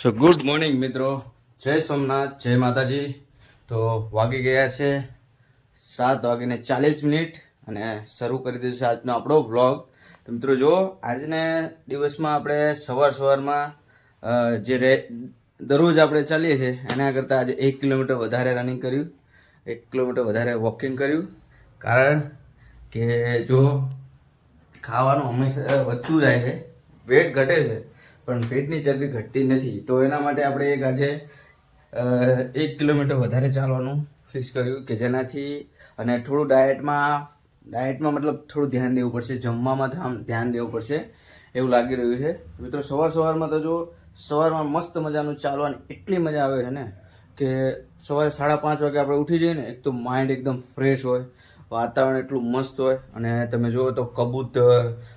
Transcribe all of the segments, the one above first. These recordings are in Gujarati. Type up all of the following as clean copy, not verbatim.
સો ગુડ મોર્નિંગ મિત્રો, જય સોમનાથ, જય માતાજી. તો વાગી ગયા છે 7:40 અને શરૂ કરી દીધું છે આજનો આપણો વ્લોગ. તો મિત્રો જો આજને દિવસમાં આપણે સવારમાં દરરોજ આપણે ચાલીએ છીએ એના કરતાં આજે 1 કિલોમીટર વધારે રનિંગ કર્યું, 1 કિલોમીટર વધારે વોકિંગ કર્યું. કારણ કે જો ખાવાનું હંમેશા વધતું જાય છે, વેટ ઘટે છે પણ પેટની ચરબી ઘટતી નથી. તો એના માટે આપણે આજે 1 કિલોમીટર વધારે ચાલવાનું ફિક્સ કર્યું કે જેનાથી અને થોડું ડાયટમાં મતલબ થોડું ધ્યાન દેવું પડશે, જમવામાં ધ્યાન દેવું પડશે એવું લાગી રહ્યું છે. મિત્રો સવારમાં તો જો સવારમાં મસ્ત મજાનું ચાલવાની એટલી મજા આવે છે ને કે સવારે 5:30 વાગે આપણે ઉઠી જઈએ ને, એક તો માઇન્ડ એકદમ ફ્રેશ હોય, વાતાવરણ એટલું મસ્ત હોય અને તમે જુઓ તો કબૂતર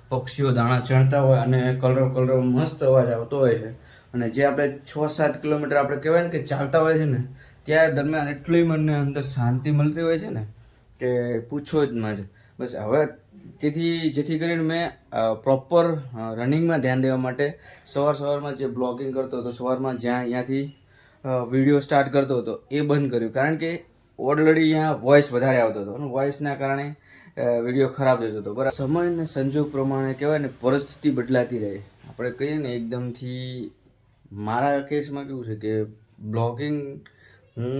પક્ષીઓ દાણા ચણતા હોય અને કલરવ મસ્ત અવાજ આવતો હોય છે. અને જે આપણે 6-7 કિલોમીટર આપણે કહેવાય ને કે ચાલતા હોય છે ને, ત્યાં દરમિયાન એટલી મને અંદર શાંતિ મળતી હોય છે ને કે પૂછો જ માં. બસ હવે જેથી કરીને મેં પ્રોપર રનિંગમાં ધ્યાન દેવા માટે સવારમાં જે બ્લોગિંગ કરતો હતો, સવારમાં અહીંયાથી વિડીયો સ્ટાર્ટ કરતો હતો એ બંધ કર્યું. કારણ કે ઓલરેડી અહીંયા વોઇસ વધારે આવતો હતો અને વોઇસના કારણે વિડીયો ખરાબ જતો હતો. બરાબર, સમય અને સંજોગ પ્રમાણે કહેવાય ને, પરિસ્થિતિ બદલાતી રહે. આપણે કહીએ ને એકદમથી મારા કેસમાં કેવું છે કે બ્લોગિંગ હું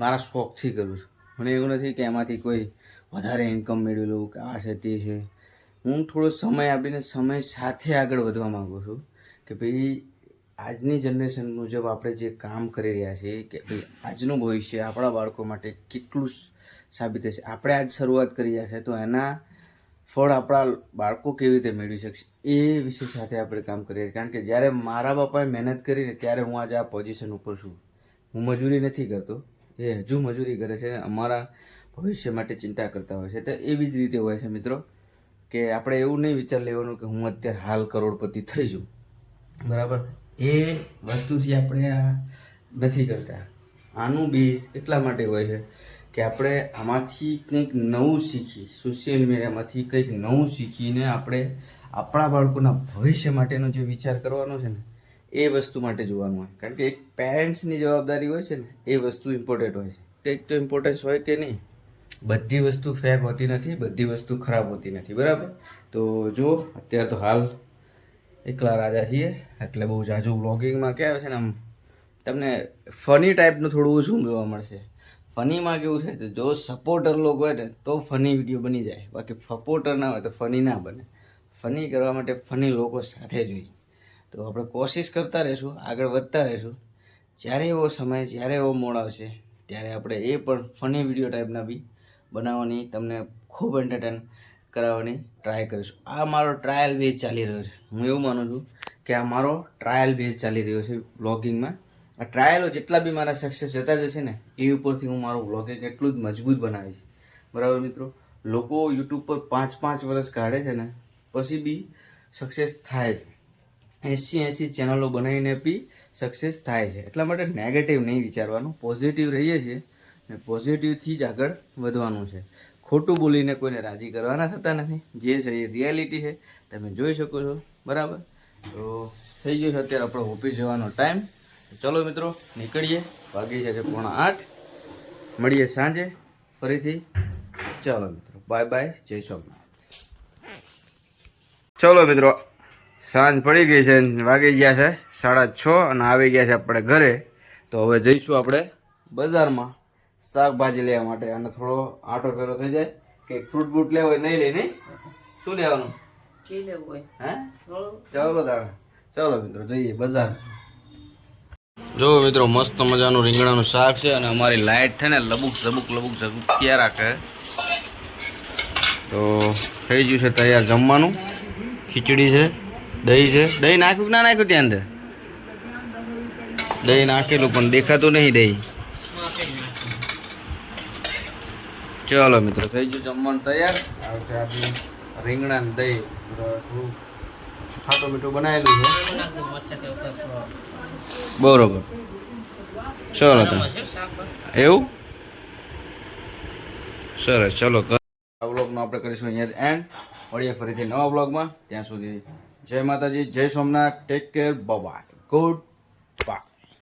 મારા શોખથી કરું છું. મને એવું નથી કે એમાંથી કોઈ વધારે ઇન્કમ મેળવી લઉં કે આ છે તે છે. હું થોડો સમય આપીને સમય સાથે આગળ વધવા માગું છું કે ભાઈ આજની જનરેશન મુજબ આપણે જે કામ કરી રહ્યા છીએ કે ભાઈ આજનું ભવિષ્ય આપણા બાળકો માટે કેટલું સાબિત થશે. આપણે આજ શરૂઆત કરી રહ્યા છે તો એના ફળ આપણા બાળકો કેવી રીતે મેળવી શકશે એ વિષય સાથે આપણે કામ કરીએ. કારણ કે જ્યારે મારા બાપાએ મહેનત કરીને ત્યારે હું આજે આ પોઝિશન ઉપર છું. હું મજૂરી નથી કરતો, એ હજુ મજૂરી કરે છે, અમારા ભવિષ્ય માટે ચિંતા કરતા હોય છે. તો એવી જ રીતે હોય છે મિત્રો કે આપણે એવું નહીં વિચાર લેવાનું કે હું અત્યારે હાલ કરોડપતિ થઈ છું. બરાબર, એ વસ્તુથી આપણે આ નથી કરતા. આનું બેઝ એટલા માટે હોય છે કે આપણે આમાંથી કંઈક નવું શીખી, સોશિયલ મીડિયામાંથી કંઈક નવું શીખીને આપણે આપણા બાળકોના ભવિષ્ય માટેનો જે વિચાર કરવાનો છે ને એ વસ્તુ માટે જોવાનું હોય. કારણ કે એક પેરેન્ટ્સની જવાબદારી હોય છે ને એ વસ્તુ ઇમ્પોર્ટન્ટ હોય છે. કંઈક તો ઇમ્પોર્ટન્સ હોય કે નહીં. બધી વસ્તુ ફેક હોતી નથી, બધી વસ્તુ ખરાબ હોતી નથી. બરાબર, તો જો અત્યારે તો હાલ એકલા રાજા છીએ એટલે બહુ ઝાઝું વ્લોગિંગમાં કહેવાય છે ને, આમ તમને ફની ટાઈપનું થોડું ઓછું જોવા મળશે. ફનીમાં કેવું છે તો જો સપોર્ટર લોકો હોય ને તો ફની વિડીયો બની જાય, બાકી સપોર્ટર ના હોય તો ફની ના બને. ફની કરવા માટે ફની લોકો સાથે જોઈએ. તો આપણે કોશિશ કરતા રહીશું, આગળ વધતા રહીશું. જ્યારે એવો સમય, જ્યારે એવો મોડ આવશે ત્યારે આપણે એ પણ ફની વિડીયો ટાઈપના બી બનાવવાની, તમને ખૂબ એન્ટરટેન કરાવવાની ટ્રાય કરીશું. આ મારો ટ્રાયલ બેઝ ચાલી રહ્યો છે. હું એવું માનું છું કે આ મારો ટ્રાયલ બેઝ ચાલી રહ્યો છે બ્લોગિંગમાં. આ ટ્રાયલો જેટલા બી મારા સક્સેસ જતા જશે ને એ ઉપરથી હું મારું બ્લોગિંગ એટલું જ મજબૂત બનાવીશ. બરાબર મિત્રો, લોકો યુટ્યુબ પર 5-5 વર્ષ કાઢે છે ને પછી બી સક્સેસ થાય છે. 80 ચેનલો બનાવીને બી સક્સેસ થાય છે. એટલા માટે નેગેટિવ નહીં વિચારવાનું, પોઝિટિવ રહીએ છીએ ને પોઝિટિવથી જ આગળ વધવાનું છે. ખોટું બોલીને કોઈને રાજી કરવાના થતા નથી. જે છે એ રિયાલિટી છે, તમે જોઈ શકો છો. બરાબર, તો થઈ ગયો છે અત્યારે આપણો ઓફિસ જવાનો ટાઈમ. ચલો મિત્રો નીકળીએ, વાગી છે 7:45. મળીએ સાંજે ફરીથી. ચાલો મિત્રો, બાય બાય, જય સોમનાથ. ચલો મિત્રો, સાંજ પડી ગઈ છે, વાગી ગયા છે 6:30 અને આવી ગયા છે આપણે ઘરે. તો હવે જઈશું આપણે બજારમાં શાકભાજી લેવા માટે અને થોડો આટો ફેરો થઈ જાય. કે ફ્રૂટ બૂટ લેવો હોય નહીં લઈ નહીં, શું લેવાનું હે? ચાલો તારે, ચાલો મિત્રો જઈએ બજાર. જો મિત્રો મસ્ત મજાનું રીંગણાનું શાક છે અને અમારી લાઈટ છે ને લબુક ઝબુક ત્યાં રાખે. તો થઈ ગયું છે તૈયાર જમવાનું. ખીચડી છે, દહીં છે. દહીં નાખ્યું કે ના નાખ્યું? ત્યાં અંદર દહીં નાખેલું પણ દેખાતું નહીં દહીં. ચાલો મિત્રો થઈ ગયું જમવાનું તૈયાર. આવશે આજે રીંગણા ને દહીં, થોડું ખાટું મીઠું બનાવેલું છે. બરોબર, ચલો તો એવું સરસ. ચલો આ વ્લોગનો આપણે કરીશું અહીંયા એન્ડ. મળીએ ફરીથી નવા વ્લોગમાં. ત્યાં સુધી જય માતાજી, જય Somnath, take care, bye, good બાપા.